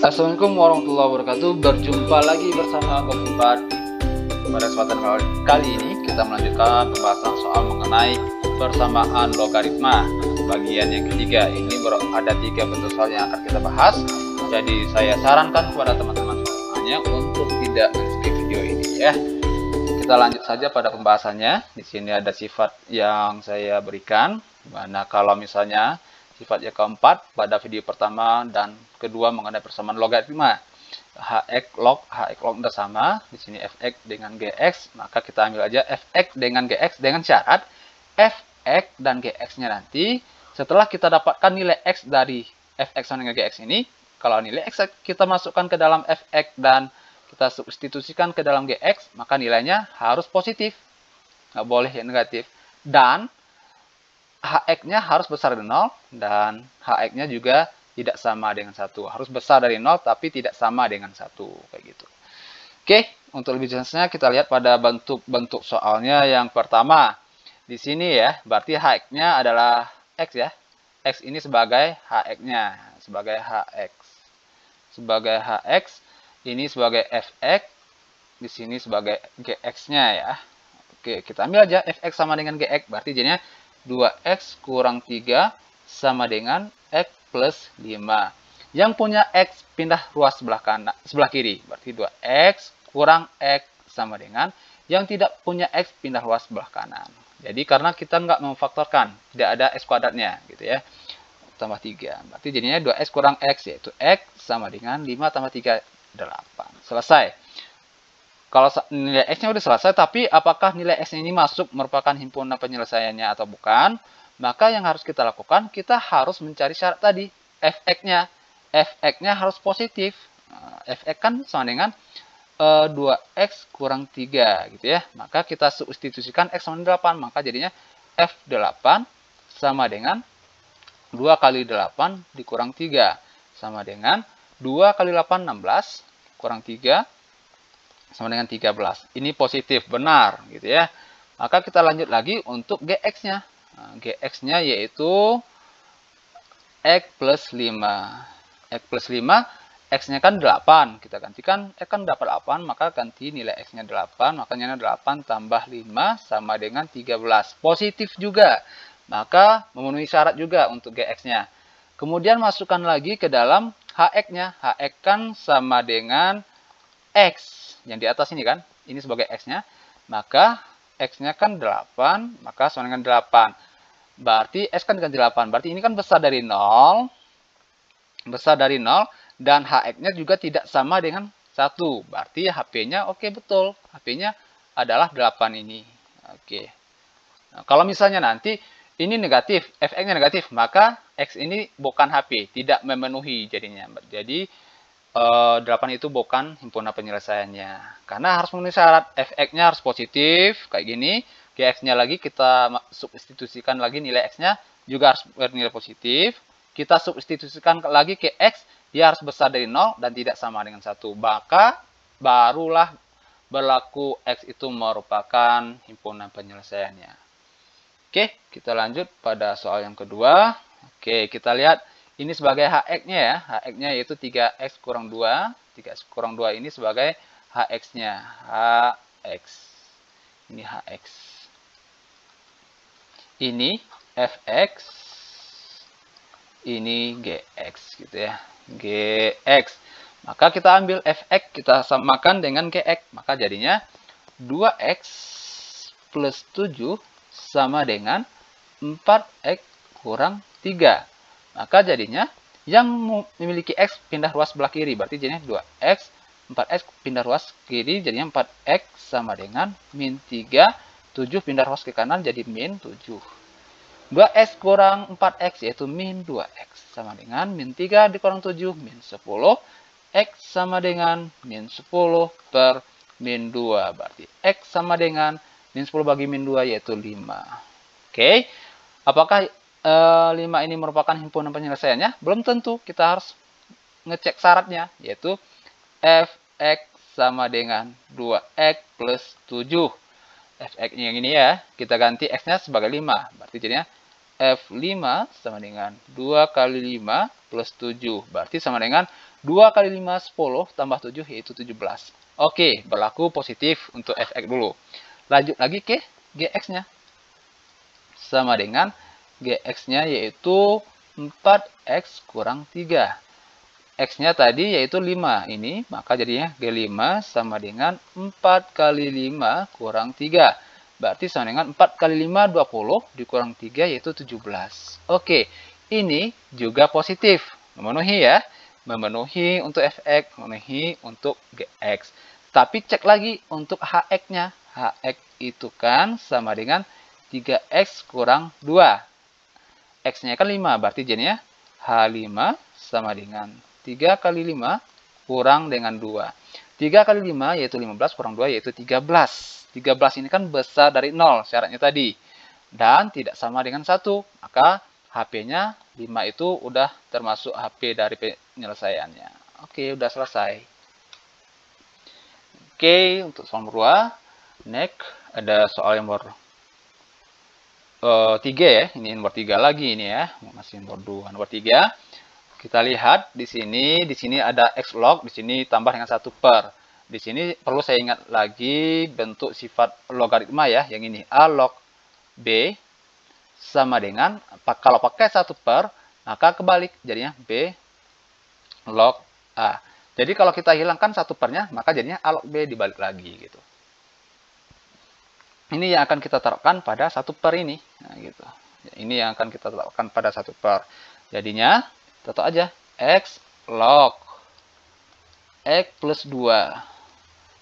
Assalamualaikum warahmatullahi wabarakatuh. Berjumpa lagi bersama Gofifat. Pada kesempatan kali ini kita melanjutkan pembahasan soal mengenai persamaan logaritma bagian yang ketiga. Ini ada 3 bentuk soal yang akan kita bahas. Jadi saya sarankan kepada teman-teman semuanya untuk tidak men-skip video ini ya. Kita lanjut saja pada pembahasannya. Di sini ada sifat yang saya berikan. Mana kalau misalnya sifat yang keempat pada video pertama dan kedua mengenai persamaan logaritma. Hx log udah sama. Di sini fx dengan gx, maka kita ambil aja fx dengan gx dengan syarat fx dan gx-nya nanti setelah kita dapatkan nilai x dari fx sama dengan gx ini, kalau nilai x kita masukkan ke dalam fx dan kita substitusikan ke dalam gx, maka nilainya harus positif. Nggak boleh yang negatif. Dan hx-nya harus besar dari 0 dan hx-nya juga tidak sama dengan 1. Harus besar dari 0 tapi tidak sama dengan 1 kayak gitu. Oke, untuk lebih jelasnya kita lihat pada bentuk soalnya yang pertama. Di sini ya, berarti hx-nya adalah x ya. X ini sebagai hx-nya, sebagai hx. Sebagai hx, ini sebagai fx, di sini sebagai gx-nya ya. Oke, kita ambil aja fx sama dengan gx, berarti jadinya 2x kurang 3 sama dengan x plus 5. Yang punya x pindah ruas sebelah kiri. Berarti 2x kurang x sama dengan yang tidak punya x pindah ruas sebelah kanan. Jadi karena kita nggak memfaktorkan, tidak ada x kuadratnya gitu ya. Tambah 3. Berarti jadinya 2x kurang x, yaitu x sama dengan 5 tambah 3, 8. Selesai. Kalau nilai x-nya udah selesai, tapi apakah nilai x ini masuk merupakan himpunan penyelesaiannya atau bukan? Maka yang harus kita lakukan, kita harus mencari syarat tadi, fx-nya. Fx-nya harus positif. Fx kan sama dengan 2x kurang 3 gitu ya. Maka kita substitusikan x sama 8, maka jadinya f8 sama dengan 2 kali 8 dikurang 3. Sama dengan 2 kali 8, 16, kurang 3, sama dengan 13. Ini positif, benar gitu ya. Maka kita lanjut lagi untuk gx-nya. Nah, gx-nya yaitu x plus 5. X plus 5, x-nya kan 8. Kita gantikan, x kan dapat 8, maka ganti nilai x-nya 8. Makanya 8 tambah 5 sama dengan 13. Positif juga. Maka memenuhi syarat juga untuk gx-nya. Kemudian masukkan lagi ke dalam hx-nya. Hx kan sama dengan x. Yang di atas ini kan. Ini sebagai x-nya. Maka x-nya kan 8, maka sama dengan 8. Berarti x kan diganti 8. Berarti ini kan besar dari 0. Besar dari 0. Dan hx-nya juga tidak sama dengan 1. Berarti HP-nya oke betul. HP-nya adalah 8 ini. Oke. Nah, kalau misalnya nanti ini negatif, fx-nya negatif, maka x ini bukan HP. Tidak memenuhi jadinya. Jadi 8 itu bukan himpunan penyelesaiannya. Karena harus memenuhi syarat. Fx-nya harus positif, kayak gini. Gx-nya lagi kita substitusikan lagi nilai x-nya juga harus bernilai positif. Kita substitusikan lagi ke x, dia harus besar dari 0 dan tidak sama dengan 1. Maka barulah berlaku x itu merupakan himpunan penyelesaiannya. Oke, kita lanjut pada soal yang kedua. Oke, kita lihat. Ini sebagai hx-nya ya. Hx-nya yaitu 3x kurang 2. 3x kurang 2 ini sebagai hx-nya. Hx. Ini hx. Ini fx. Ini gx gitu ya. Gx. Maka kita ambil fx, kita samakan dengan gx. Maka jadinya 2x plus 7 sama dengan 4x kurang 3. Maka jadinya yang memiliki x pindah ruas sebelah kiri. Berarti jadinya 2x, 4x pindah ruas kiri. Jadinya 4x sama dengan min 3. 7 pindah ruas ke kanan jadi min 7. 2x kurang 4x yaitu min 2x. Sama dengan min 3 dikurang 7 min 10. X sama dengan min 10 per min 2. Berarti x sama dengan min 10 bagi min 2 yaitu 5. Oke. Apakah 5 ini merupakan himpunan penyelesaiannya? Belum tentu. Kita harus ngecek syaratnya, yaitu fx sama dengan 2x plus 7. Fx yang ini ya, kita ganti x-nya sebagai 5. Berarti jadinya F5 sama dengan 2 kali 5 plus 7. Berarti sama dengan 2 kali 5, 10, tambah 7, yaitu 17. Oke, berlaku positif untuk fx dulu. Lanjut lagi ke gx-nya. Sama dengan gx-nya yaitu 4x kurang 3. X-nya tadi yaitu 5. Ini, maka jadinya G5 sama dengan 4 kali 5 kurang 3. Berarti sama dengan 4 kali 5, 20, dikurang 3 yaitu 17. Oke, ini juga positif. Memenuhi ya. Memenuhi untuk fx, memenuhi untuk gx. Tapi cek lagi untuk hx-nya. Hx itu kan sama dengan 3x kurang 2. X-nya kan 5, berarti jadinya H5 sama dengan 3 kali 5 kurang dengan 2. 3 kali 5 yaitu 15 kurang 2 yaitu 13. 13 ini kan besar dari 0 syaratnya tadi. Dan tidak sama dengan 1. Maka HP-nya 5 itu udah termasuk HP dari penyelesaiannya. Oke, udah selesai. Oke, untuk soal nomor 2. Next, ada soal yang nomor 3 ya. Ini nomor 3 lagi ini ya. Masih nomor 2. Nomor 3. Kita lihat di sini ada x log, di sini tambah dengan 1 per. Di sini perlu saya ingat lagi bentuk sifat logaritma ya, yang ini a log b sama dengan, kalau pakai 1 per, maka kebalik, jadinya b log a. Jadi kalau kita hilangkan 1 pernya, maka jadinya a log b dibalik lagi gitu. Ini yang akan kita terapkan pada 1 per ini. Nah, gitu. Ini yang akan kita terapkan pada 1 per. Jadinya tetap aja x log x plus 2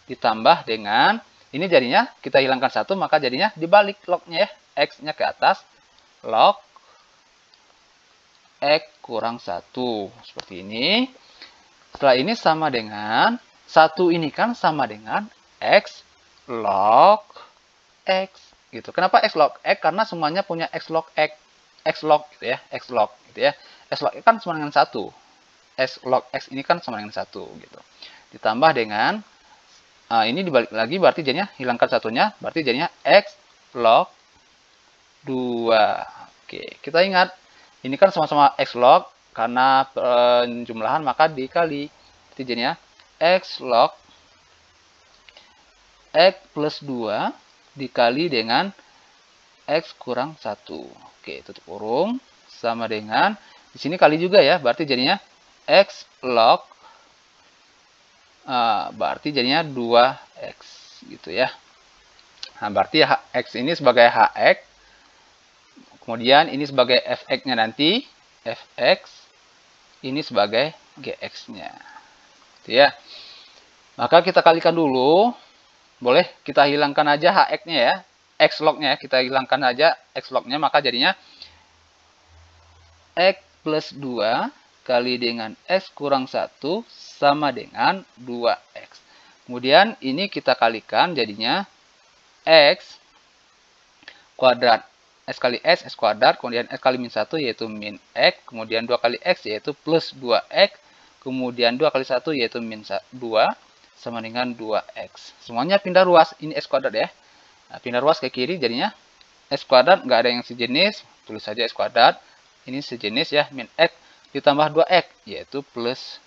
ditambah dengan, ini jadinya kita hilangkan 1, maka jadinya dibalik lognya ya, x-nya ke atas, log x kurang 1, seperti ini. Setelah ini sama dengan 1, ini kan sama dengan x log x gitu. Kenapa x log x? Karena semuanya punya x log x, x log gitu ya, x log gitu ya. X log x kan sama dengan 1. X log x ini kan sama dengan 1 gitu. Ditambah dengan ini dibalik lagi, berarti jadinya hilangkan satunya, berarti jadinya x log 2. Oke, kita ingat ini kan sama-sama x log, karena penjumlahan maka dikali. Jadi jadinya x log x plus 2 dikali dengan x kurang 1. Oke, tutup kurung sama dengan, di sini kali juga ya, berarti jadinya x log, berarti jadinya 2x gitu ya. Nah, berarti x ini sebagai hx, kemudian ini sebagai fx-nya nanti, fx, ini sebagai gx-nya. Gitu ya. Maka kita kalikan dulu, boleh kita hilangkan aja hx-nya ya, x log-nya kita hilangkan aja x log-nya, maka jadinya x plus 2 kali dengan x kurang 1 sama dengan 2x. Kemudian ini kita kalikan jadinya x kuadrat. X kali x, x kuadrat, kemudian x kali min 1 yaitu min x, kemudian 2 kali x yaitu plus 2x, kemudian 2 kali 1 yaitu min 2 sama dengan 2x. Semuanya pindah ruas, ini x kuadrat ya. Nah, pindah ruas ke kiri jadinya x kuadrat, nggak ada yang sejenis, tulis saja x kuadrat. Ini sejenis ya, min x ditambah 2x, yaitu plus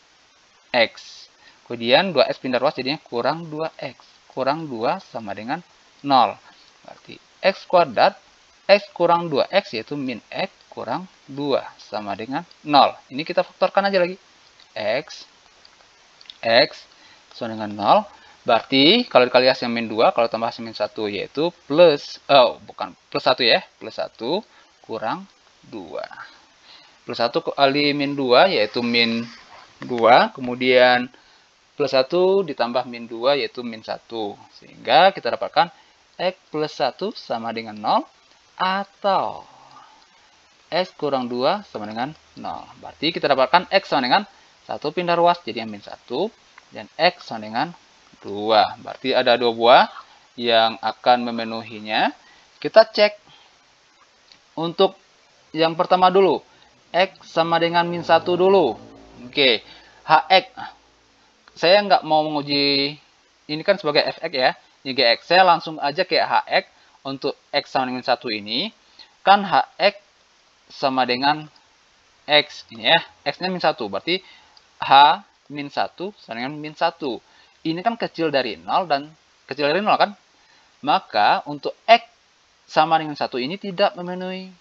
x. Kemudian 2x pindah ruas jadinya kurang 2x. Kurang 2 sama dengan 0. Berarti x kuadrat, x kurang 2x, yaitu min x kurang 2 sama dengan 0. Ini kita faktorkan aja lagi. X sama dengan 0. Berarti kalau dikali hasil min 2, kalau tambah hasil min 1 yaitu plus, bukan plus 1 ya, plus 1 kurang 2. Plus 1 kali min 2 yaitu min 2, kemudian plus 1 ditambah min 2 yaitu min 1. Sehingga kita dapatkan x plus 1 sama dengan 0 atau x kurang 2 sama dengan 0. Berarti kita dapatkan x sama dengan 1 pindah ruas jadi min 1 dan x sama dengan 2. Berarti ada 2 buah yang akan memenuhinya. Kita cek untuk yang pertama dulu. X sama dengan min 1 dulu. Oke. Hx. Saya nggak mau menguji, ini kan sebagai fx ya. Ini gx. Saya langsung aja ke hx. Untuk x sama dengan 1 ini. Kan hx sama dengan x. Ini ya. X-nya min 1. Berarti h min 1 sama dengan min 1. Ini kan kecil dari 0 dan kecil dari 0 kan? Maka untuk X sama dengan 1 ini tidak memenuhi,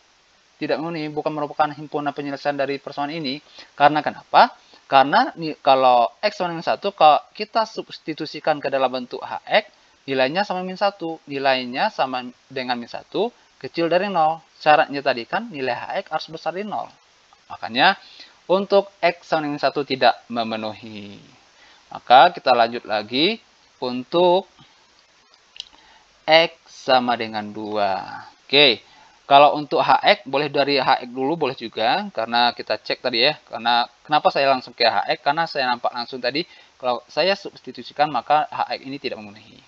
bukan merupakan himpunan penyelesaian dari persamaan ini. Karena kenapa? Karena kalau X sama dengan 1, kalau kita substitusikan ke dalam bentuk HX, nilainya sama min 1. Nilainya sama dengan min 1, kecil dari 0. Syaratnya tadi kan nilai HX harus besar dari 0. Makanya untuk X sama dengan 1 tidak memenuhi. Maka kita lanjut lagi untuk X sama dengan 2. Oke, kalau untuk HX, boleh dari HX dulu, boleh juga. Karena kita cek tadi ya. Karena kenapa saya langsung ke HX? Karena saya nampak langsung tadi, kalau saya substitusikan maka HX ini tidak memenuhi.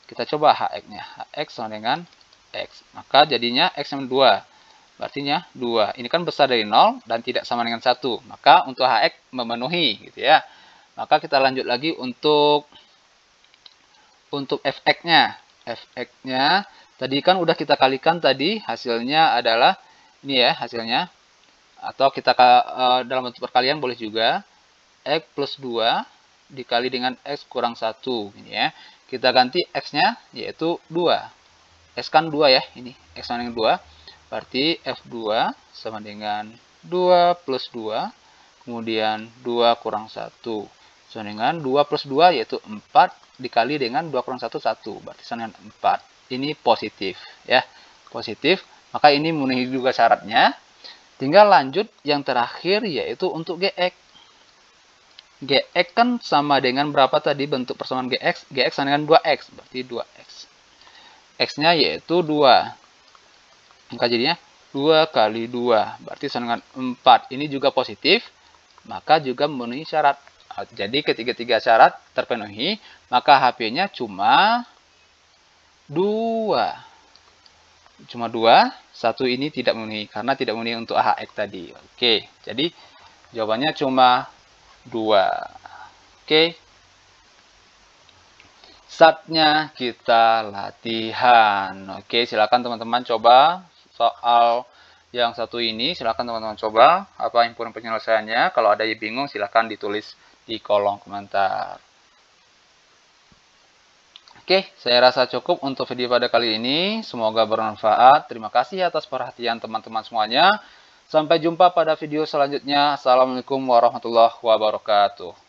Kita coba HX-nya. HX sama dengan X. Maka jadinya X sama 2. Berartinya 2. Ini kan besar dari 0 dan tidak sama dengan 1. Maka untuk HX memenuhi gitu ya. Maka kita lanjut lagi untuk fx-nya. Fx-nya tadi kan udah kita kalikan tadi, hasilnya adalah ini ya hasilnya. Atau kita dalam bentuk perkalian boleh juga. X plus 2 dikali dengan X kurang 1 ini ya. Kita ganti X-nya yaitu 2. X kan 2 ya, ini X sama dengan 2. Berarti F2 sama dengan 2 plus 2, kemudian 2 kurang 1. Sama dengan 2 plus 2 yaitu 4 dikali dengan 2 kurang 1, 1. Berarti sama dengan 4. Ini positif ya, positif. Maka ini memenuhi juga syaratnya. Tinggal lanjut yang terakhir yaitu untuk GX. GX kan sama dengan berapa tadi bentuk persamaan GX? GX sama dengan 2X, berarti 2X. X-nya yaitu 2. Maka jadinya 2 kali 2. Berarti sama dengan 4. Ini juga positif. Maka juga memenuhi syarat. Jadi ketiga-tiga syarat terpenuhi. Maka HP-nya cuma 2. Cuma 2. 1 ini tidak memenuhi. Karena tidak memenuhi untuk HX tadi. Oke. Jadi jawabannya cuma 2. Oke. Saatnya kita latihan. Oke, silakan teman-teman coba soal yang satu ini. Silakan teman-teman coba apa himpunan penyelesaiannya. Kalau ada yang bingung silakan ditulis di kolom komentar. Oke, saya rasa cukup untuk video pada kali ini. Semoga bermanfaat. Terima kasih atas perhatian teman-teman semuanya. Sampai jumpa pada video selanjutnya. Assalamualaikum warahmatullahi wabarakatuh.